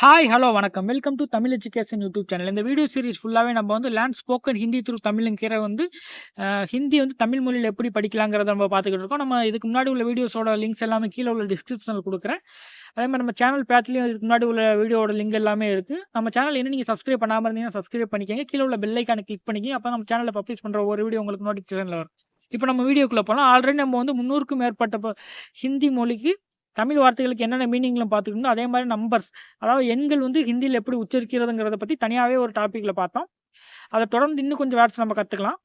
Hi, hello, வணக்கம். Welcome to Tamil education YouTube channel. இந்த video series ஃபுல்லாவே நம்ம வந்து லேர்ன் ஸ்போக்கன் ஹிந்தி த்ரூ தமிழ்ங்கிற வந்து ஹிந்தி வந்து தமிழ் மொழியில எப்படி படிக்கலாங்கிறத நம்ம பார்த்துக்கிட்டு இருக்கோம். நம்ம இதுக்கு முன்னாடி உள்ள வீடியோஸோட லிங்க்ஸ் எல்லாமே கீழ உள்ள டிஸ்கிரிப்ஷன்ல குடுக்குறேன். அதே மாரி நம்ம சேனல் பேட்லயும் இதுக்கு முன்னாடி உள்ள வீடியோவோட லிங்க் எல்லாமே இருக்கு. நம்ம சேனல் இன்னும் நீங்க சப்ஸ்கிரைப் பண்ணாம இருந்தீங்கன்னா சப்ஸ்கிரைப் பண்ணிக்கங்க. கீழ உள்ள பெல் ஐகான கிளிக் பண்ணிக்கங்க. அப்ப நம்ம சேனல்ல பப்ளிஷ் பண்ற ஒரு வீடியோ உங்களுக்கு நோட்டிஃபிகேஷன்ல வரும். இப்ப நம்ம வீடியோக்குள்ள போலாம். ஆல்ரெடி நம்ம வந்து 300க்கும் மேற்பட்ட ஹிந்தி மொழிக்கு தமிழ் வார்த்தைகளுக்கு என்னென்ன மீனிங்லாம் பார்த்துக்கிட்டோம். அதே மாரி நம்பர்ஸ், அதாவது எண்கள் வந்து ஹிந்தியில எப்படி உச்சரிக்கிறதுங்கிறத பத்தி தனியாவே ஒரு டாபிக்ல பார்த்தோம். அத தொடர்ந்து இன்னும் கொஞ்சம் வேர்ட்ஸ் நம்ம கத்துக்கலாம்.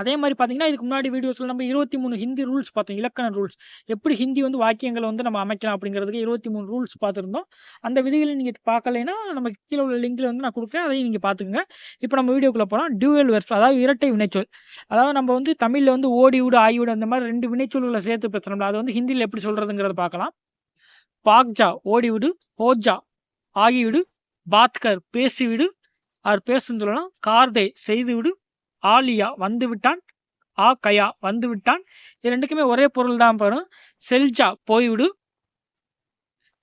அதே மாரி பார்த்தீங்கன்னா, இதுக்கு முன்னாடி வீடியோஸ்ல நம்ம 23 ஹிந்தி ரூல்ஸ் பார்த்தோம். இலக்கண ரூல்ஸ். எப்படி ஹிந்தி வந்து வாக்கியங்கள வந்து நம்ம அமைக்கலாம் அப்படிங்கிறதுக்கு 23 ரூல்ஸ் பார்த்திருந்தோம். அந்த விதிகள நீங்க பார்க்கலைன்னா, நமக்கு கீழ உள்ள லிங்க்ல வந்து நான் குடுக்குறேன். அதையும் நீங்க பார்த்துக்கங்க. இப்ப நம்ம வீடியோக்குள்ள போலாம். டூயல் வெர்ப்ஸ், அதாவது இரட்டை வினைச்சொல். அதாவது நம்ம வந்து தமிழ்ல வந்து ஓடி விடு, ஆயி விடு அந்த மாரி 2 வினைச்சொல்கள சேர்த்து பேசுறோம்ல. அத வந்து ஹிந்தியில எப்படி சொல்றதுங்கிறத பார்க்கலாம். பாக் ஜா ஓடிவிடு, ஹோ ஜா ஆகிவிடு, பாத் கர் பேசிவிடு ஆர் பேசுன்னு சொல்லலாம். கார் தே செய்துவிடு, ஆ லியா வந்துவிட்டான், ஆ கயா வந்துவிட்டான். இது 2க்குமே ஒரே பொருள் தான் வரும். செல்ஜா போய்விடு.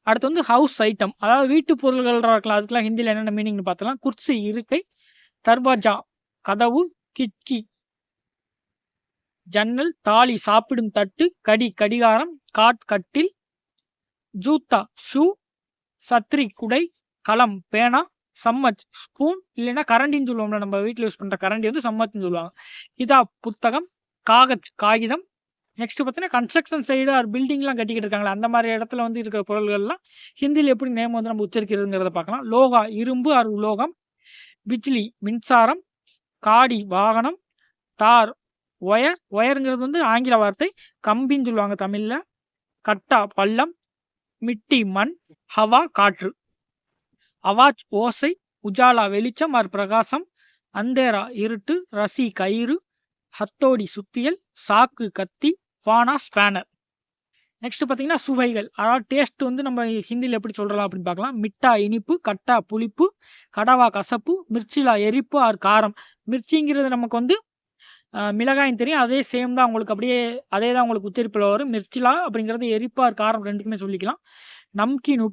அடுத்து வந்து ஹவுஸ் ஐட்டம், அதாவது வீட்டு பொருள்கள் இருக்கலாம். அதுக்கெல்லாம் ஹிந்தியில என்னென்ன மீனிங்னு பார்த்தலாம். குர்சி இருக்கை, தர்வாஜா கதவு, கிட்கி ஜன்னல், தாலி சாப்பிடும் தட்டு, கடி கடிகாரம், காட் கட்டில், ஜூத்தா ஷூ, சத்ரி குடை, கலம் பேனா, சம்மச் ஸ்பூன், இல்லைன்னா கரண்டின்னு சொல்லுவோம்ல, நம்ம வீட்டில் யூஸ் பண்ற கரண்டி வந்து சம்மச்னு சொல்லுவாங்க. கிதாப் புத்தகம், காகஜ் காகிதம். நெக்ஸ்ட் பார்த்தீங்கன்னா கன்ஸ்ட்ரக்ஷன் சைடு ஆர் பில்டிங்லாம் கட்டிக்கிட்டு இருக்காங்களா, அந்த மாதிரி இடத்துல வந்து இருக்கிற பொருள்கள்லாம் ஹிந்தியில் எப்படி நேம் வந்து நம்ம உச்சரிக்கிறதுங்கிறத பார்க்கலாம். லோகா இரும்பு ஆர் உலோகம், பிஜ்லி மின்சாரம், காடி வாகனம், தார் ஒயர், ஒயருங்கிறது வந்து ஆங்கில வார்த்தை, கம்பின்னு சொல்லுவாங்க தமிழ்ல, கட்டா பள்ளம், மிட்டி மண், ஹவா காற்று, அவாஜ் ஓசை, உஜாலா வெளிச்சம் ஆர் பிரகாசம், அந்தேரா இருட்டு, ரசி கயிறு, ஹத்தோடி சுத்தியல், சாக்கு கத்தி, பானா ஸ்பேனர். நெக்ஸ்ட் பார்த்தீங்கன்னா சுவைகள், அதாவது டேஸ்ட் வந்து நம்ம ஹிந்தியில் எப்படி சொல்றலாம் அப்படின்னு பார்க்கலாம். மிட்டா இனிப்பு, கட்டா புளிப்பு, கடவா கசப்பு, மிர்ச்சிலா எரிப்பு ஆர் காரம். மிர்ச்சிங்கிறது நமக்கு வந்து மிளகாயும் தெரியும். அதே சேம் தான் உங்களுக்கு, அப்படியே அதே தான் உங்களுக்கு உச்சரிப்பில் வரும். மிர்ச்சிலா அப்படிங்கிறது எரிப்பு ஆர் காரம் 2க்குமே சொல்லிக்கலாம். நம்கின்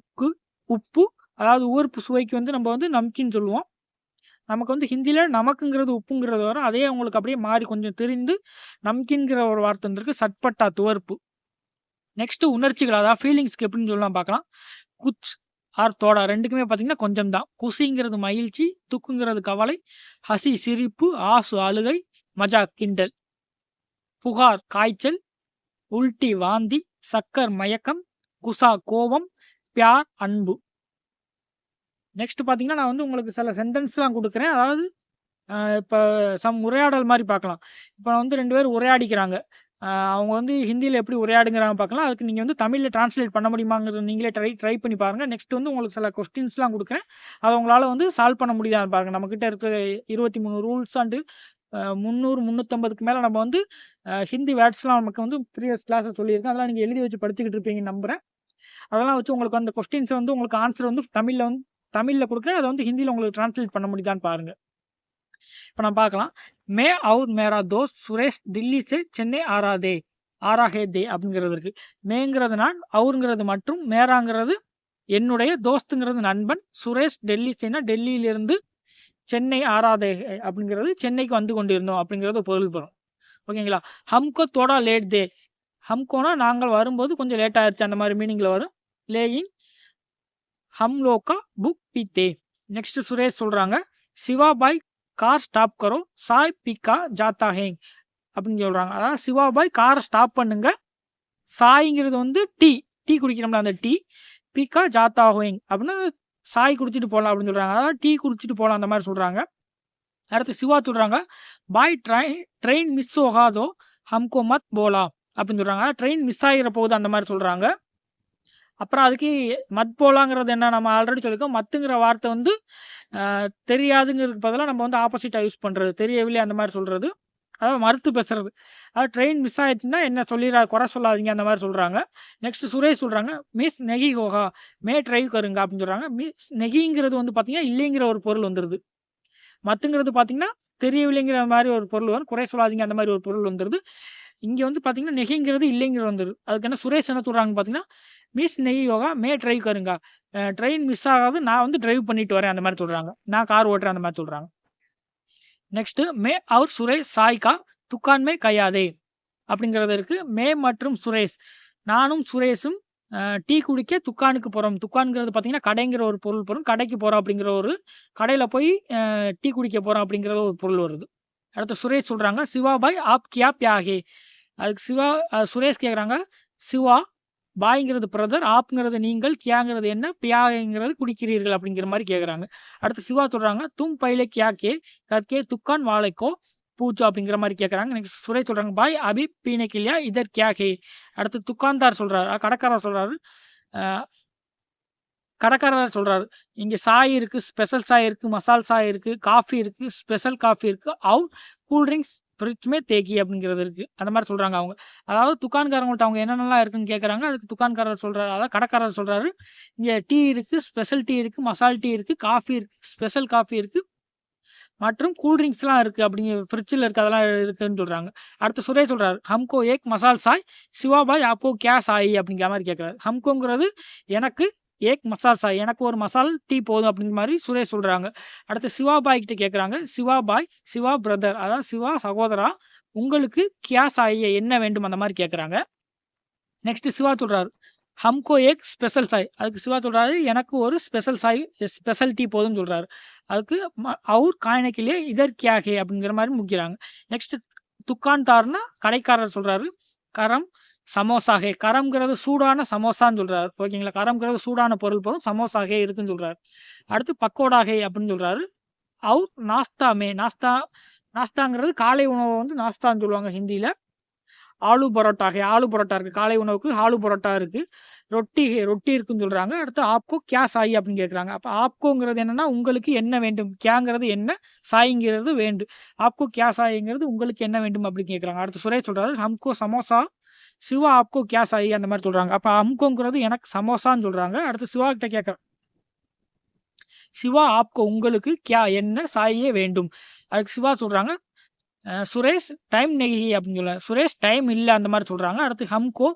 உப்பு, அதாவது ஊர்ப்பு சுவைக்கு வந்து நம்ம வந்து நம்கின்னு சொல்லுவோம். நமக்கு வந்து ஹிந்தியில நமக்குங்கிறது உப்புங்கிறது வரும். அதே உங்களுக்கு அப்படியே மாறி கொஞ்சம் தெரிந்து நம்கின்ங்கிற ஒரு வார்த்தை வந்திருக்கு. சட்பட்டா துவர்ப்பு. நெக்ஸ்ட் உணர்ச்சிகள், அதாவது ஃபீலிங்ஸ்க்கு எப்படின்னு சொல்லலாம் பார்க்கலாம். குச் ஆர் தோடா 2க்குமே பார்த்தீங்கன்னா கொஞ்சம் தான். குசிங்கிறது மகிழ்ச்சி, துக்குங்கிறது கவலை, ஹசி சிரிப்பு, ஆசு அழுகை, மஜா கிண்டல், புகார் காய்ச்சல், உல்டி வாந்தி, சக்கர் மயக்கம், குசா கோபம், பியார் அன்பு. நெக்ஸ்ட் பார்த்தீங்கன்னா, நான் வந்து உங்களுக்கு சில சென்டென்ஸ்லாம் குடுக்குறேன். அதாவது இப்ப உரையாடல் மாரி பார்க்கலாம். இப்ப வந்து 2 பேர் உரையாடிக்கிறாங்க. அவங்க வந்து ஹிந்தியில எப்படி உரையாடுங்கிறாங்க பார்க்கலாம். அதுக்கு நீங்க வந்து தமிழ்ல டிரான்ஸ்லேட் பண்ண முடியுமாங்கிறத நீங்களே ட்ரை பண்ணி பாருங்க. நெக்ஸ்ட் வந்து உங்களுக்கு சில கொஸ்டின்ஸ்லாம் குடுக்குறேன். அத உங்களால வந்து சால்வ் பண்ண முடியுதான்னு பாருங்க. நம்மகிட்ட இருக்கிற 23 ரூல்ஸ் அண்ட் 300, 350க்கு மேல நம்ம வந்து ஹிந்தி வேர்ட்ஸ்லாம் நமக்கு வந்து ப்ரீவியஸ் கிளாஸ்ல சொல்லியிருக்கேன். அதெல்லாம் நீங்க எழுதி வச்சு படிச்சுக்கிட்டு இருப்பீங்கன்னு நம்புறேன். அதெல்லாம் வச்சு உங்களுக்கு அந்த கொஸ்டின்ஸ் வந்து உங்களுக்கு ஆன்சர் வந்து தமிழ்ல குடுக்குறேன். அத வந்து ஹிந்தியில உங்களுக்கு டிரான்ஸ்லேட் பண்ண முடியுதான்னு பாருங்க. இப்ப நான் பார்க்கலாம். மே அவுர் மேரா தோஸ்த் சுரேஷ் டில்லி சே சென்னை ஆரா ஹே தே அப்படிங்கிறது இருக்கு. மேங்கிறது நான், அவுருங்கிறது மற்றும், மேராங்கிறது என்னுடைய, தோஸ்துங்கிறது நண்பன், சுரேஷ் டெல்லி சேனா டெல்லியிலிருந்து, சென்னை ஆராதே அப்படிங்கிறது சென்னைக்கு வந்து கொண்டிருந்தோம் அப்படிங்கிறது பொருள் பெறும். ஓகேங்களா? ஹம்கோ தோடா லேட் தே, ஹம்கோனா நாங்கள் வரும்போது கொஞ்சம் லேட் ஆயிருச்சு அந்த மாதிரி மீனிங்ல வரும். லேயிங் ஹம் லோக் கா புக் பி தே. நெக்ஸ்ட் சுரேஷ் சொல்றாங்க, சிவா பாய் கார் ஸ்டாப் கரோ, சாய் பிக்கா ஜாத்தா ஹேங் அப்படின்னு சொல்றாங்க. அதாவது சிவா பாய் காரை ஸ்டாப் பண்ணுங்க, சாய்ங்கிறது வந்து டீ குடிக்கிறோம்ல அந்த டீ, பிக்கா ஜாத்தா ஹேங் அப்படின்னா சாய் குடிச்சிட்டு போகலாம் அப்படின்னு சொல்றாங்க. அதாவது டீ குடிச்சிட்டு போகலாம் அந்த மாதிரி சொல்றாங்க. அடுத்து சிவா சொல்றாங்க, பாய் ட்ரெயின் மிஸ் ஹோகாதோ ஹம்கோ மத் போலா அப்படின்னு சொல்றாங்க. ட்ரெயின் மிஸ் ஆகிற போகுது அந்த மாதிரி சொல்றாங்க. அப்புறம் அதுக்கு மத் போலாங்கிறது என்ன, நம்ம ஆல்ரெடி சொல்லியிருக்கோம். மத்துங்கிற வார்த்தை வந்து தெரியாதுங்கிறதுக்கு பதிலா நம்ம வந்து ஆப்போசிட்டா யூஸ் பண்றது, தெரியவில்லை அந்த மாதிரி சொல்றது, அதாவது மறுத்து பேசுறது. அதாவது ட்ரெயின் மிஸ் ஆயிடுச்சுன்னா என்ன குறை சொல்லாதீங்க அந்த மாதிரி சொல்றாங்க. நெக்ஸ்ட் சுரேஷ் சொல்றாங்க, மிஸ் நெகி ஹோகா மே ட்ரைவ் கருங்க அப்படின்னு சொல்றாங்க. மிஸ் நெகிங்கிறது வந்து பார்த்தீங்கன்னா இல்லைங்கிற ஒரு பொருள் வந்துருது. மத்துங்கிறது பார்த்தீங்கன்னா தெரியவில்லைங்கிற மாதிரி ஒரு பொருள் வரும். குறை சொல்லாதீங்க அந்த மாதிரி ஒரு பொருள் வந்துருது. இங்க வந்து பார்த்தீங்கன்னா, நெகிங்கிறது இல்லைங்கிறது வந்துருது. அதுக்கு என்ன சுரேஷ் என்ன சொல்றாங்கன்னு பார்த்தீங்கன்னா, "மிஸ் நெய் யோகா மே டிரைவ் கருங்கா." ட்ரெயின் மிஸ் ஆகாது. நான் வந்து டிரைவ் பண்ணிட்டு வரேன் அந்த மாரி சொல்றாங்க. நான் கார் ஓட்டுறேன் அந்த மாரி சொல்றாங்க. நெக்ஸ்ட்டு மே और சுரேஷ் சாய் கா துக்கான் மே கயாதே அப்படிங்கிறது இருக்கு. மே மற்றும் சுரேஷ் நானும் சுரேஷும் டீ குடிக்க துக்கானுக்கு போறோம். துக்கான்ங்கிறது பார்த்தீங்கன்னா, கடைங்கிற ஒரு பொருள் வரும். கடைக்கு போறோம் அப்படிங்கிற ஒரு கடையில போய் டீ குடிக்க போறோம் அப்படிங்கிற ஒரு பொருள் வருது. அடுத்து சுரேஷ் சொல்றாங்க, "சிவா பாய் ஆப் கியா பியாகே?" அதுக்கு சுரேஷ் கேட்குறாங்க, "சிவா பாய்ங்கிறது பிரதர், ஆப்ங்கிறது நீங்கள், கியாங்கிறது என்ன, பியாங்கிறது குடிக்கிறீர்கள்." அப்படிங்கிற மாரி கேட்குறாங்க. அடுத்து சிவா சொல்றாங்க, "தும் பைலே கியா கே கர்கே துக்கான் வாலே கோ பூச்சோ." அப்படிங்கிற மாரி கேட்குறாங்க. நெக்ஸ்ட் சுரேஷ் சொல்றாங்க, "பாய் அபி பீனே கே லியா இதர் கியா ஹே?" அடுத்து துக்கான்தார் சொல்றாரு, கடைக்காரர் சொல்றாரு, அ கடைக்காரர் சொல்றாரு, "இங்க சாய் இருக்கு, ஸ்பெஷல் சாய் இருக்கு, மசால் சாய் இருக்கு, காஃபி இருக்கு, ஸ்பெஷல் காஃபி இருக்கு, அவுர் கூல் ட்ரிங்க்ஸ் ஃப்ரிட்ஜ் மே தேக்கி." அப்படிங்கிறது இருக்கு. அந்த மாரி சொல்றாங்க அவங்க. அதாவது துக்கான்காரங்கள்ட்ட அவங்க என்னென்னலாம் இருக்குன்னு கேட்குறாங்க. அதுக்கு துக்கான்காரர் சொல்றாரு, அதாவது கடைக்காரர் சொல்றாரு, "இங்க டீ இருக்கு, ஸ்பெஷல் டீ இருக்கு, மசால் டீ இருக்கு, காஃபி இருக்கு, ஸ்பெஷல் காஃபி இருக்கு மற்றும் கூல் ட்ரிங்க்ஸ்லாம் இருக்கு. அப்படிங்க ஃப்ரிட்ஜ்ல இருக்கு. அதெல்லாம் இருக்குன்னு சொல்றாங்க." அடுத்து சுரேஷ் சொல்றாரு, "ஹம்கோ ஏக் மசால் சாய், சிவா பாய் ஆப்கோ கியா சாயி?" அப்படிங்கிற மாரி கேட்குறாரு. ஹம்கோங்கிறது எனக்கு, ஏக் மசால் சாய் எனக்கு ஒரு மசால் டீ போதும் அப்படிங்கிற மாரி சுரேஷ் சொல்றாங்க. அடுத்து சிவா பாய் கிட்ட கேட்குறாங்க, "சிவா பாய், சிவா பிரதர் அதாவது சிவா சகோதரா, உங்களுக்கு கியா சாய் என்ன வேண்டும்?" அந்த மாரி கேட்குறாங்க. நெக்ஸ்ட் சிவா சொல்றாரு, "ஹம்கோ ஏக் ஸ்பெஷல் சாய்." அதுக்கு சிவா சொல்றாரு, "எனக்கு ஒரு ஸ்பெஷல் சாய் ஸ்பெஷல் டீ போதும்னு சொல்றாரு." அதுக்கு "அவுர் காய்னே கே லியே இதர் கியா ஹே?" அப்படிங்கிற மாரி முடிக்கிறாங்க. நெக்ஸ்ட் துக்கான்தார்னா கடைக்காரர் சொல்றாரு, "கரம் சமோசா ஹே." கரம்ங்கிறது சூடான சமோசான்னு சொல்றாரு. ஓகேங்களா? கரம்ங்கிறது சூடான பொருள் பொருள். சமோசா ஹே இருக்குன்னு சொல்றாரு. அடுத்து பக்கோடா ஹே அப்படின்னு சொல்றாரு. அவுர் நாஸ்தா மே நாஸ்தாங்கிறது காலை உணவு வந்து நாஸ்தான்னு சொல்லுவாங்க ஹிந்தியில. ஆலு பரோட்டா ஹே ஆலு பரோட்டா இருக்கு. காலை உணவுக்கு ஆலு பரோட்டா இருக்கு. ரொட்டி இருக்குன்னு சொல்றாங்க. அடுத்து ஆப்கோ கியா சாயி அப்படின்னு கேட்குறாங்க. அப்ப ஆப்கோங்கிறது என்னன்னா, உங்களுக்கு என்ன வேண்டும்? கியாங்கிறது என்ன? சாய்ங்கிறது வேண்டும். ஆப்கோ கியா சாய்ங்கிறது உங்களுக்கு என்ன வேண்டும் அப்படின்னு கேட்குறாங்க. அடுத்து சுரேஷ் சொல்றாரு, "ஹம்கோ சமோசா, சிவா ஆப்கோ கியா சாயி?" அந்த மாரி சொல்றாங்க. அப்ப ஹம்கோங்கிறது எனக்கு சமோசான்னு சொல்றாங்க. அடுத்து சிவா கிட்ட கேட்குறேன், "சிவா ஆப்கோ உங்களுக்கு கியா என்ன சாயே வேண்டும்?" அதுக்கு சிவா சொல்றாங்க, சுரேஷ் டைம் நெய் அப்படின்னு சொல்றாங்க. சுரேஷ் டைம் இல்ல அந்த மாரி சொல்றாங்க. அடுத்து ஹம்கோ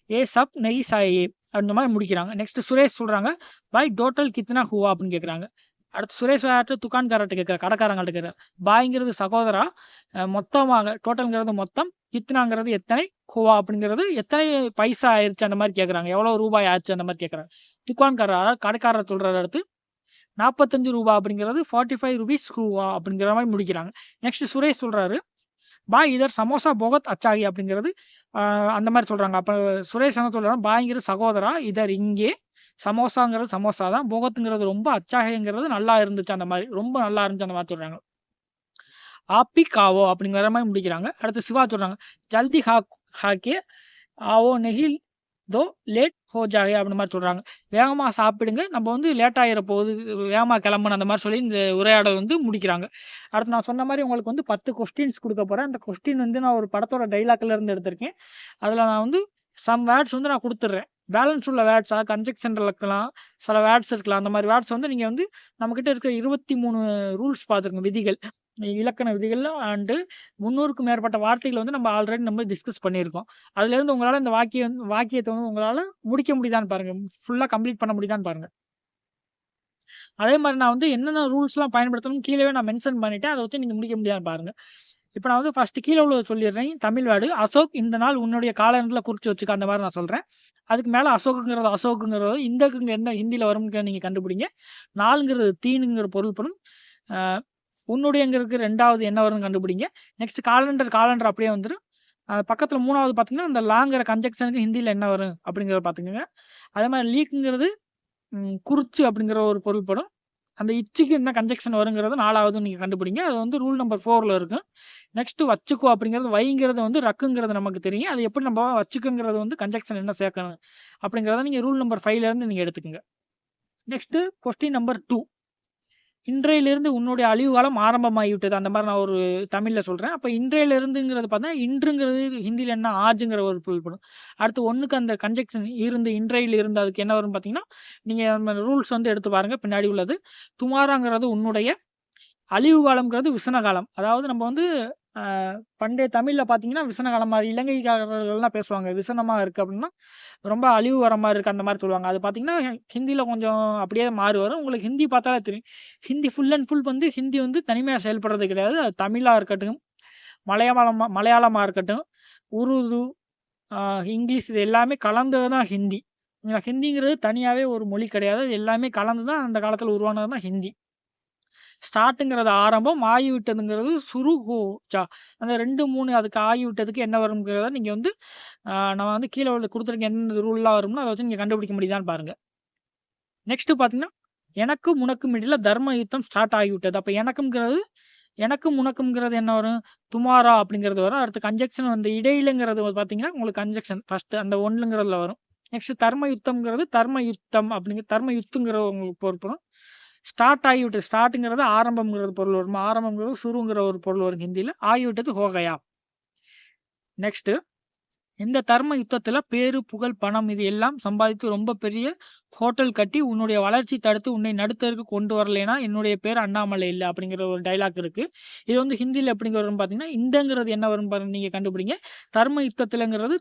ஏ சப் நெய் சாயே அந்த மாரி முடிக்கிறாங்க. நெக்ஸ்ட் சுரேஷ் சொல்றாங்க, "பாய் டோட்டல் கித்னா ஹுவா?" அப்படின்னு கேட்குறாங்க. அடுத்து சுரேஷ் யார்ட்ட துக்கான்காரர்ட்ட கேட்குறாரு. கடைக்காரங்கள்ட்ட கேட்குறாரு. பாய்ங்கிறது சகோதரா, மொத்தமாக டோட்டல்ங்கிறது மொத்தம், கித்னாங்கிறது எத்தனை, ஹுவா அப்படிங்கிறது எத்தனை பைசா ஆயிருச்சு அந்த மாரி கேட்குறாங்க. எவ்வளோ ரூபாய் ஆச்சு அந்த மாரி கேட்குறாங்க. துக்கான்காரர் அதாவது கடைக்காரர் சொல்றாரு அடுத்து, ₹45 அப்படிங்கிறது 45 ரூபீஸ் ஹுவா அப்படிங்கிற மாரி முடிக்கிறாங்க. நெக்ஸ்ட் சுரேஷ் சொல்றாரு, "பாய் இதர் சமோசா போகத் அச்சா ஹை." அப்படிங்கிறது அ அந்த மாரி சொல்றாங்க. அப்ப சுரேஷ் என்ன சொல்றாருன்னா, பாய்ங்கிறது சகோதரா, இதர் இங்கே, சமோசாங்கிறது சமோசா தான், போகத்துங்கிறது ரொம்ப, அச்சாஹேங்கிறது நல்லா இருந்துச்சு அந்த மாரி. ரொம்ப நல்லா இருந்துச்சு அந்த மாரி சொல்றாங்க. "ஆப்பி காவோ" அப்படிங்கிற மாரி முடிக்கிறாங்க. அடுத்து சிவா சொல்றாங்க, "ஜல்தி ஹாக்கே ஆவோ நெஹி தோ லேட் ஹோ ஜாயே." அப்படி மாரி சொல்றாங்க. வேகமா சாப்பிடுங்க. நம்ம வந்து லேட் ஆயிற போகுது. வேகமா கிளம்பணும் அந்த மாரி சொல்லி இந்த உரையாடல் வந்து முடிக்கிறாங்க. அடுத்து நான் சொன்ன மாரி உங்களுக்கு வந்து 10 கொஸ்டின்ஸ் குடுக்க போறேன். அந்த கொஸ்டின் வந்து நான் ஒரு படத்தோட டயலாக்ல இருந்து எடுத்திருக்கேன். அதுல நான் வந்து சம் வேர்ட்ஸ் வந்து நான் குடுத்துடுறேன். பேலன்ஸ் உள்ள வேர்ட்ஸ் அதாவது கன்ஜங்ஷன்ல இருக்கலாம். சில வேர்ட்ஸ் இருக்கலாம். அந்த மாரி வேர்ட்ஸ் வந்து நீங்க வந்து நம்மகிட்ட இருக்கிற 23 ரூல்ஸ் பார்த்துருங்க விதிகள். இலக்கண விதிகள் அண்டு 300க்கும் மேற்பட்ட வார்த்தைகள் வந்து நம்ம ஆல்ரெடி நம்ம டிஸ்கஸ் பண்ணியிருக்கோம். அதுலேருந்து உங்களால இந்த வாக்கியத்த வந்து உங்களால முடிக்க முடியுதான்னு பாருங்க. ஃபுல்லா கம்ப்ளீட் பண்ண முடியுதான்னு பாருங்க. அதே மாரி நான் வந்து என்னென்ன ரூல்ஸ்லாம் பயன்படுத்தணும்னு கீழவே நான் மென்ஷன் பண்ணிட்டேன். அத வச்சு நீங்க முடிக்க முடியுதான்னு பாருங்க. இப்ப நான் வந்து ஃபர்ஸ்ட் கீழ உள்ளத சொல்லிடுறேன். தமிழ் வேர்டு அசோக் இந்த நாள் உன்னுடைய காலண்டர்ல குறிச்சு வச்சுக்க அந்த மாரி நான் சொல்றேன். அதுக்கு மேல அசோக்குங்கிறது இந்தக்குங்க என்ன ஹிந்தில வரும்னு நீங்க கண்டுபிடிங்க. நாளுங்கிறது தீனுங்கிற பொருள் படும். அ உன்னுடையங்கிறதுக்கு 2வது என்ன வரும்னு கண்டுபிடிங்க. நெக்ஸ்ட் காலண்டர் அப்படியே வந்துரும். பக்கத்துல 3வது பார்த்தீங்கன்னா, அந்த லாங்கிற கன்ஜங்ஷனுக்கு ஹிந்தில என்ன வரும் அப்படிங்கிறத பார்த்துக்கங்க. அதே மாரி லீக்குங்கிறது குறிச்சு அப்படிங்கிற ஒரு பொருள் படும். அந்த இச்சுக்கு என்ன கன்ஜங்ஷன் வருங்கிறது 4வது நீங்க கண்டுபிடிங்க. அது வந்து ரூல் நம்பர் 4ல இருக்கும். நெக்ஸ்ட் வச்சுக்கோ அப்படிங்கிறது வைங்கிறது வந்து ரக்குங்கிறது நமக்கு தெரியும். அது எப்படி நம்ம வச்சுக்கோங்கிறது வந்து கன்ஜங்ஷன் என்ன சேர்க்கணும் அப்படிங்கிறத நீங்க ரூல் நம்பர் 5லேருந்து நீங்க எடுத்துக்கங்க. Next question number 2. இன்றையிலிருந்து உன்னுடைய அழிவு காலம் ஆரம்பமாகிவிட்டது. அந்த மாரி நான் ஒரு தமிழ்ல சொல்றேன். அப்ப இன்றையிலிருந்துங்கிறது பார்த்தா, இன்றுங்கிறது ஹிந்தில என்ன ஆஜ்ங்கிற ஒரு பொருள்படும். அடுத்து 1க்கு அந்த கன்ஜங்ஷன் இருந்து, இன்றையிலிருந்து அதுக்கு என்ன வரும்னு பார்த்தீங்கன்னா, நீங்க நம்ம ரூல்ஸ் வந்து எடுத்து பாருங்க. பின்னாடி உள்ளது. டுமாரோங்கிறது உன்னுடைய, அழிவு காலம்ங்கிறது விசன காலம். அதாவது நம்ம வந்து பண்டைய தமிழ்ல பார்த்தீங்கன்னா, விசன காலம் மாரி இலங்கைக்காரர்கள்லாம் பேசுவாங்க. விசனமா இருக்கு அப்படின்னா, ரொம்ப அழிவு வர மாரி இருக்கு அந்த மாரி சொல்லுவாங்க. அது பார்த்தீங்கன்னா, ஹிந்தியில கொஞ்சம் அப்படியே மாறி வரும். உங்களுக்கு ஹிந்தி பார்த்தாலே தெரியும். ஹிந்தி ஃபுல் அண்ட் ஃபுல் வந்து ஹிந்தி வந்து தனிமையா செயல்படுறது கிடையாது. அது தமிழா இருக்கட்டும், மலையாளமா இருக்கட்டும், உருது, அ இங்கிலீஷ் இது எல்லாமே கலந்தது தான் ஹிந்தி. ஹிந்திங்கிறது தனியாவே ஒரு மொழி கிடையாது. எல்லாமே கலந்து தான் அந்த காலத்தில உருவானது தான் ஹிந்தி. ஸ்டார்ட்டுங்கிறது ஆரம்பம், ஆகிவிட்டதுங்கிறது சுரு, ஹோ, ஜா. அந்த 2, 3 அதுக்கு ஆகிவிட்டதுக்கு என்ன வரும்ங்கிறத நீங்க வந்து நான் வந்து கீழ குடுத்துருக்க எந்த ரூல்லாம் வரும்னோ, அத வச்சு நீங்க கண்டுபிடிக்க முடியுதான்னு பாருங்க. நெக்ஸ்ட் பார்த்தீங்கன்னா, எனக்கும் உனக்கும் இடையில தர்ம யுத்தம் ஸ்டார்ட் ஆகிவிட்டது. அப்ப எனக்கும் உனக்கும்ங்கிறது என்ன வரும்? துமாரா அப்படிங்கிறது வரும். அடுத்து கன்ஜங்ஷன் வந்து இடையிலங்கிறது பார்த்தீங்கன்னா, உங்களுக்கு கன்ஜங்ஷன் ஃபர்ஸ்ட் அந்த 1ங்கிறதுல வரும். நெக்ஸ்ட் தர்ம யுத்தம்ங்கிறது தர்ம யுத்தம் தர்ம யுத்துங்கிறது உங்களுக்கு பொறுப்படும். ஸ்டார்ட் ஆகிவிட்டது. ஸ்டார்ட்ங்கிறது ஆரம்பம்ங்கிறது பொருள் வரும். ஆரம்பம்ங்கிறது சுருங்கிற ஒரு பொருள் வரும் ஹிந்தியில. ஆகிவிட்டது ஹோகயா. நெக்ஸ்ட் இந்த தர்ம யுத்தத்துல பேரு, புகழ், பணம் இது எல்லாம் சம்பாதித்து ரொம்ப பெரிய ஹோட்டல் கட்டி உன்னுடைய வளர்ச்சி தடுத்து உன்னை நடுத்தருக்கு கொண்டு வரலைன்னா என்னுடைய பேர் அண்ணாமலை இல்ல அப்படிங்கிற ஒரு டைலாக் இருக்கு. இது வந்து ஹிந்தியில எப்படிங்க வரும்னு பார்த்தீங்கன்னா, இந்தங்கிறது என்ன வரும் பாருங்க நீங்க கண்டுபிடிங்க. தர்ம யுத்தத்துலங்கிறது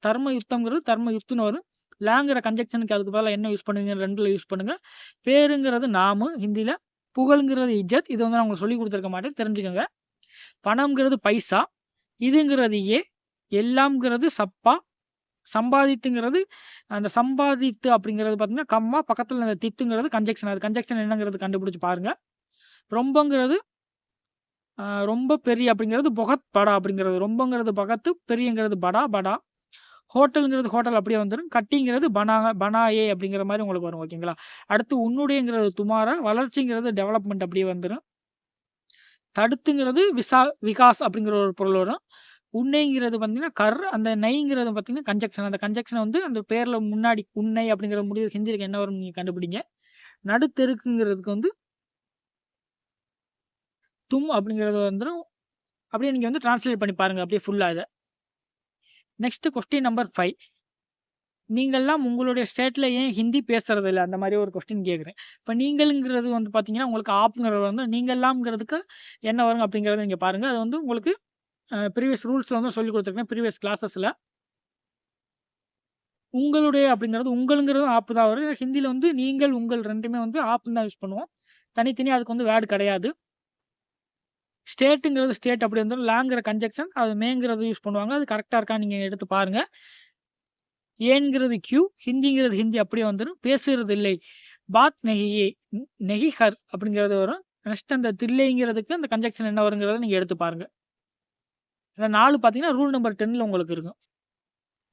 தர்ம யுத்தம்ங்கிறது தர்ம யுத்துன்னு வரும். லாங்கிற கன்ஜெக்ஷனுக்கு அதுக்கு பதிலா என்ன யூஸ் பண்ணுவீங்க? 2ல யூஸ் பண்ணுங்க. பேருங்கிறது நாமு ஹிந்தியில. புகழ்ங்கிறது இஜ்ஜத். இது வந்து நான் உங்களுக்கு சொல்லிக் குடுத்துருக்க மாட்டேன். தெரிஞ்சுக்கங்க. பணம்ங்கிறது பைசா. இதுங்கிறது ஏ. எல்லாம்ங்கிறது சப்பா. சம்பாதித்துங்கிறது அந்த சம்பாதித்து அப்படிங்கிறது பார்த்தீங்கன்னா, கம்மா பக்கத்துல அந்த தித்துங்கிறது கன்ஜெக்ஷன். அது கன்ஜெக்ஷன் என்னங்கிறது கண்டுபிடிச்சு பாருங்க. ரொம்பங்கிறது ரொம்ப பெரிய அப்படிங்கிறது பொகத் படா அப்படிங்கிறது. ரொம்பங்கிறது பகத்து, பெரியங்கிறது படா படா. ஹோட்டல்ங்கிறது ஹோட்டல் அப்படியே வந்துரும். கட்டிங்கிறது பனாயே அப்படிங்கிற மாரி உங்களுக்கு வரும். ஓகேங்களா? அடுத்து உன்னுடையங்கிறது துமாரா, வளர்ச்சிங்கிறது டெவலப்மெண்ட் அப்படியே வந்துரும். தடுத்துங்கிறது விகாஸ் அப்படிங்கிற ஒரு பொருள் வரும். உன்னைங்கிறது பார்த்தீங்கன்னா, அந்த நைங்கிறது பார்த்தீங்கன்னா கன்ஜங்ஷன். அந்த கன்ஜங்ஷன் வந்து அந்த பேர்ல முன்னாடி உன்னை அப்படிங்கிற முடிவு ஹிந்திக்கு என்ன வரும்னு நீங்க கண்டுபிடிங்க. நடுத்தெருக்குங்கிறதுக்கு வந்து தும் அப்படிங்கிறது வந்துரும். அப்படியே நீங்க வந்து டிரான்ஸ்லேட் பண்ணி பாருங்க. அப்படியே ஃபுல்லா இத. Next question number 5. நீங்கள்லாம் உங்களுடைய ஸ்டேட்ல ஏன் ஹிந்தி பேசுறது இல்ல? அந்த மாரி ஒரு கொஸ்டின் கேட்குறேன். இப்ப நீங்கள்ங்கிறது வந்து பார்த்தீங்கன்னா, உங்களுக்கு ஆப்ங்கிறது வந்து நீங்கள்லாம்ங்கிறதுக்கு என்ன வரும் அப்படிங்கிறத நீங்க பாருங்க. அது வந்து உங்களுக்கு ப்ரீவியஸ் ரூல்ஸ்ல வந்து சொல்லிக் குடுத்துருக்கேன். ப்ரீவியஸ் கிளாஸஸ்ல. உங்களுடைய அப்படிங்கிறது உங்கள்ங்கிறது ஆப் தான் வரும். ஹிந்தியில வந்து நீங்கள், உங்கள் 2மே வந்து ஆப்ன்னு தான் யூஸ் பண்ணுவோம். தனித்தனியா அதுக்கு வந்து வேர்ட் கிடையாது. ஸ்டேட்டுங்கிறது ஸ்டேட் அப்படி வந்துரும். லாங்கிற கன்ஜங்ஷன் அது மேங்கிறது யூஸ் பண்ணுவாங்க. அது கரெக்ட்டா இருக்கான்னு நீங்க எடுத்து பாருங்க. ஏன்ங்கிறது கியூ, ஹிந்திங்கிறது ஹிந்தி அப்படியே வந்துரும். பேசுறது இல்லை. பாத் நஹியே, நெஹி ஹர் அப்படிங்கிறது வரும். நெக்ஸ்ட் அந்த தில்லைங்கிறதுக்கு அந்த கன்ஜங்ஷன் என்ன வருங்கிறத நீங்க எடுத்து பாருங்க. இந்த 4 பார்த்தீங்கன்னா, ரூல் நம்பர் 10ல உங்களுக்கு இருக்கும்.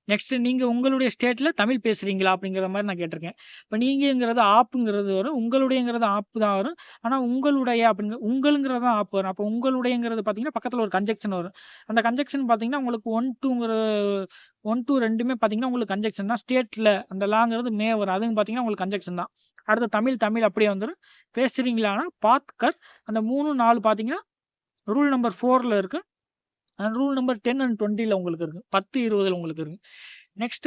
நெக்ஸ்ட் நீங்க உங்களுடைய ஸ்டேட்ல தமிழ் பேசுறீங்களா? அப்படிங்கிற மாரி நான் கேட்டிருக்கேன். இப்ப நீங்கங்கிறது ஆப்புங்கிறது வரும். உங்களுடையங்கிறது ஆப்பு தான் வரும். ஆனா உங்களுடைய உங்களுங்கிறது தான் ஆப் வரும். அப்ப உங்களுடையங்கிறது பார்த்தீங்கன்னா, பக்கத்துல ஒரு கன்ஜங்ஷன் வரும். அந்த கன்ஜங்ஷன் பார்த்தீங்கன்னா, உங்களுக்கு 1, 2 2மே பார்த்தீங்கன்னா, உங்களுக்கு கன்ஜங்ஷன் தான். ஸ்டேட்ல அந்த லாங்கிறது மே வரும். அதுவும் பார்த்தீங்கன்னா, உங்களுக்கு கன்ஜங்ஷன் தான். அடுத்து தமிழ் அப்படியே வந்துரும். பேசுறீங்களான்னா பாத், கர் அந்த 3, 4 பார்த்தீங்கன்னா, ரூல் நம்பர் 4ல இருக்கு. ரூல் நம்பர் 10 அண்ட் 20ல உங்களுக்கு இருக்கு. 10, 20ல உங்களுக்கு இருக்கு. Next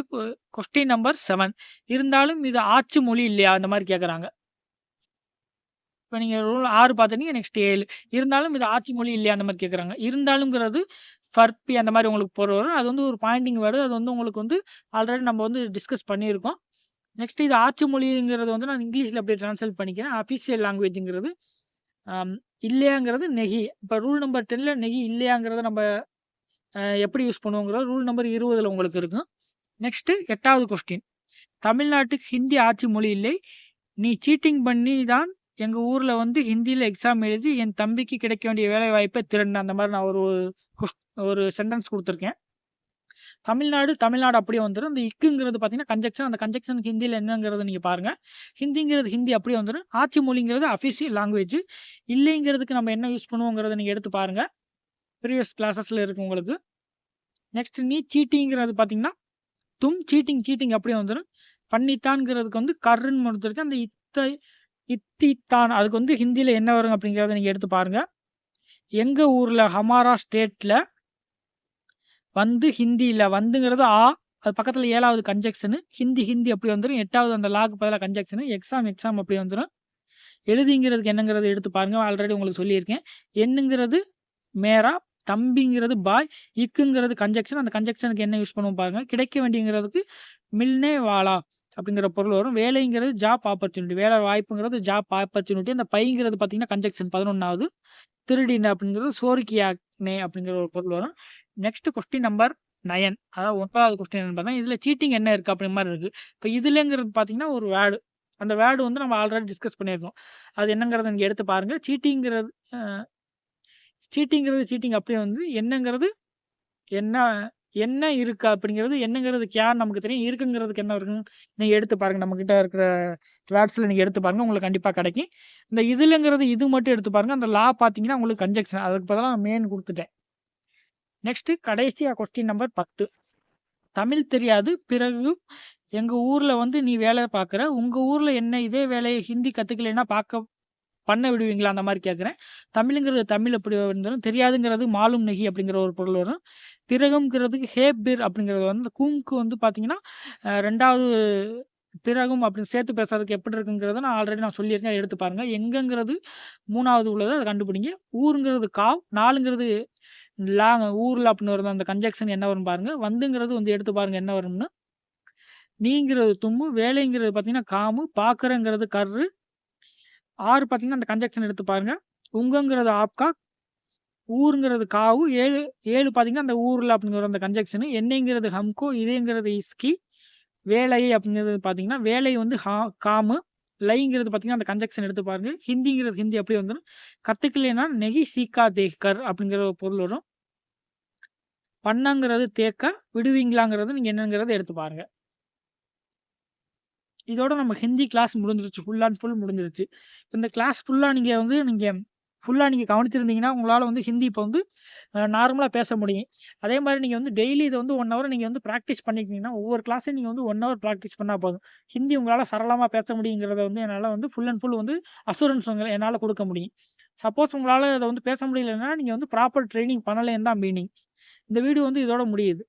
question number 7. இருந்தாலும் இது ஆட்சி மொழி இல்லையா? அந்த மாரி கேட்கறாங்க. இப்ப நீங்க ரூல் 6 பார்த்துட்டீங்க. நெக்ஸ்ட் 7. இருந்தாலும் இது ஆட்சி மொழி இல்லையா? அந்த மாரி கேட்கறாங்க. இருந்தாலும்ங்கிறது ஃபர்பி அந்த மாரி உங்களுக்கு பொருள் வரும். அது வந்து ஒரு பாயிண்டிங் வேர்டு. அது வந்து உங்களுக்கு வந்து ஆல்ரெடி நம்ம வந்து டிஸ்கஸ் பண்ணியிருக்கோம். நெக்ஸ்ட் இது ஆட்சி மொழிங்கிறது வந்து நான் இங்கிலீஷ்ல அப்படியே டிரான்ஸ்லேட் பண்ணிக்கிறேன். அஃபிஷியல் லாங்குவேஜ்ங்கிறது இல்லையாங்கிறது நெகி. இப்ப ரூல் நம்பர் 10ல நெகி இல்லையாங்கிறத நம்ம எப்படி யூஸ் பண்ணுவோங்கிறது ரூல் நம்பர் 20ல உங்களுக்கு இருக்கும். நெக்ஸ்ட் 8வது கொஸ்டின். தமிழ்நாட்டுக்கு ஹிந்தி ஆட்சி மொழி இல்லை. நீ சீட்டிங் பண்ணி தான் எங்க ஊர்ல வந்து ஹிந்தியில எக்ஸாம் எழுதி என் தம்பிக்கு கிடைக்க வேண்டிய வேலை வாய்ப்பை திரண்ட அந்த மாரி நான் ஒரு சென்டென்ஸ் குடுத்துருக்கேன். தமிழ்நாடு அப்படியே வந்துரும். இந்த இக்குங்கிறது பார்த்தீங்கன்னா கன்ஜங்ஷன். அந்த கன்ஜங்ஷனுக்கு ஹிந்தியில என்னங்கிறத நீங்க பாருங்க. ஹிந்திங்கிறது ஹிந்தி அப்படியே வந்துரும். ஆட்சி மொழிங்கிறது அஃபிஷியல் லாங்குவேஜ். இல்லைங்கிறதுக்கு நம்ம என்ன யூஸ் பண்ணுவோங்கிறத நீங்க எடுத்து பாருங்க. ப்ரீவியஸ் கிளாஸஸ்ல இருக்கு உங்களுக்கு. நெக்ஸ்ட் நீ சீட்டிங்கிறது பார்த்தீங்கன்னா, சீட்டிங் அப்படியே வந்துரும். பண்ணித்தான்ங்கிறதுக்கு வந்து கர்ன்னு கொடுத்துருக்கு. அந்த இத்தித்தான் அதுக்கு வந்து ஹிந்தியில என்ன வரும் அப்படிங்கிறத நீங்க எடுத்து பாருங்க. எங்க ஊர்ல ஹமாரா ஸ்டேட்ல வந்து ஹிந்தியில வந்துங்கிறது அது பக்கத்துல 7வது கன்ஜங்ஷனு. ஹிந்தி அப்படி வந்துரும். 8வது அந்த லாக்கு பதிலா கன்ஜங்ஷனு. எக்ஸாம் அப்படி வந்துரும். எழுதிங்கிறதுக்கு என்னங்கிறத எடுத்து பாருங்க. ஆல்ரெடி உங்களுக்கு சொல்லியிருக்கேன். என்னங்கிறது மேரா, தம்பிங்கிறது பாய், இக்குங்கிறது கன்ஜெக்ஷன். அந்த கன்ஜெக்ஷனுக்கு என்ன யூஸ் பண்ணுவோம் பாருங்க. கிடைக்க வேண்டியங்கிறதுக்கு மில்னே வாலா அப்படிங்கிற பொருள் வரும். வேலைங்கிறது ஜாப் ஆப்பர்ச்சுனிட்டி. வேலை வாய்ப்புங்கிறது ஜாப் ஆப்பர்ச்சுனிட்டி. அந்த பைங்கிறது பார்த்தீங்கன்னா கன்ஜெக்ஷன் 11வது. திருடின அப்படிங்கிறது சோரிக்கியாக்னே அப்படிங்கிற ஒரு பொருள் வரும். Next question number 9. அதாவது 9வது கொஸ்டின் என்னன்னு பார்த்தா, இதில் சீட்டிங் என்ன இருக்குது அப்படிங்கிற மாதிரி இருக்குது. இப்போ இதுலங்கிறது பார்த்தீங்கன்னா ஒரு வேர்டு. அந்த வேர்டு வந்து நம்ம ஆல்ரெடி டிஸ்கஸ் பண்ணியிருக்கோம். அது என்னங்கிறத நீங்கள் எடுத்து பாருங்கள். சீட்டிங்கிறது சீட்டிங் அப்படியே வந்து என்னங்கிறது என்ன என்ன இருக்கு அப்படிங்கிறது என்னங்கிறதுக்கு யார் நமக்கு தெரியும். இருக்குங்கிறதுக்கு என்ன இருக்குன்னு நீங்கள் எடுத்து பாருங்கள். நம்மக்கிட்ட இருக்கிற வேர்ட்ஸில் நீங்கள் எடுத்து பாருங்கள். உங்களுக்கு கண்டிப்பாக கிடைக்கும். இந்த இதுலங்கிறது இது மட்டும் எடுத்து பாருங்கள். அந்த லா பார்த்தீங்கன்னா உங்களுக்கு கன்ஜெக்ஷன். அதுக்கு பதிலாக மெயின் கொடுத்துட்டேன். நெக்ஸ்ட்டு கடைசியாக கொஸ்டின் நம்பர் 10. தமிழ் தெரியாது, பிறகு எங்கள் ஊரில் வந்து நீ வேலை பார்க்குற, உங்கள் ஊரில் என்ன இதே வேலையை ஹிந்தி கற்றுக்கலைன்னா பண்ண விடுவீங்களா அந்த மாதிரி கேட்குறேன். தமிழுங்கிறது தமிழ் எப்படி வந்துடும். தெரியாதுங்கிறது மாலும் நெகி அப்படிங்கிற ஒரு பொருள் வரும். பிறகுங்கிறதுக்கு ஹேபிர் அப்படிங்கிறது வந்து கூம்க்கு வந்து பார்த்தீங்கன்னா 2வது பிறகும் அப்படின்னு சேர்த்து பேசுறதுக்கு எப்படி இருக்குங்கிறத நான் சொல்லியிருக்கேன். அதை எடுத்து பாருங்கள். எங்கங்கிறது 3வது உள்ளது, அதை கண்டுபிடிங்க. ஊருங்கிறது காவ், 4ங்கிறது லாங் ஊரில் அப்படின்னு வருது. அந்த கன்ஜெக்ஷன் என்ன வரும் பாருங்கள். வந்துங்கிறது வந்து எடுத்து பாருங்கள் என்ன வரும்னு. நீங்கிறது தும்மு, வேலைங்கிறது பார்த்தீங்கன்னா காமு, பார்க்குறங்கிறது கர்ரு, 6 பார்த்தீங்கன்னா அந்த கன்ஜெக்ஷன் எடுத்து பாருங்க. உங்கங்கிறது ஆப்கா, ஊருங்கிறது காவு, 7 பார்த்தீங்கன்னா அந்த ஊரில் அப்படிங்கிற அந்த கன்ஜெக்ஷனு. என்னைங்கிறது ஹம்கோ, இதேங்கிறது இஸ்கி, வேலை அப்படிங்கிறது பார்த்தீங்கன்னா வேலை வந்து காமு, லைங்கிறது பார்த்தீங்கன்னா அந்த கன்ஜெக்ஷன் எடுத்து பாருங்க. ஹிந்திங்கிறது ஹிந்தி அப்படியே வந்துடும். கற்றுக்கலைன்னா நெகி சீக்கா தேக்கர் அப்படிங்கிற ஒரு பொருள் வரும். பண்ணங்கிறது தேக்க, விடுவீங்களாங்கிறது நீங்கள் என்னங்கிறத எடுத்து பாருங்க. இதோட நம்ம ஹிந்தி கிளாஸ் முடிஞ்சிருச்சு. ஃபுல் அண்ட் ஃபுல் முடிஞ்சிருச்சு. இந்த கிளாஸ் ஃபுல்லாக நீங்கள் கவனிச்சிருந்தீங்கன்னா உங்களால் வந்து ஹிந்தி இப்போ வந்து நார்மலாக பேச முடியும். அதே மாதிரி நீங்கள் வந்து டெய்லி இதை வந்து 1 ஹவர் நீங்கள் வந்து ப்ராக்டிஸ் பண்ணிக்கிட்டீங்கன்னா ஒவ்வொரு கிளாஸையும் நீங்கள் வந்து 1 ஹவர் ப்ராக்டிஸ் பண்ணால் போதும். ஹிந்தி உங்களால் சரளமாக பேச முடியுங்கிறத வந்து என்னால் வந்து ஃபுல் அண்ட் ஃபுல் வந்து அஷூரன்ஸ் என்னால் கொடுக்க முடியும். சப்போஸ் உங்களால் அதை வந்து பேச முடியலைன்னா நீங்கள் வந்து ப்ராப்பர் ட்ரைனிங் பண்ணலைன்னு தான் மீனிங். இந்த வீடியோ வந்து இதோட முடியுது.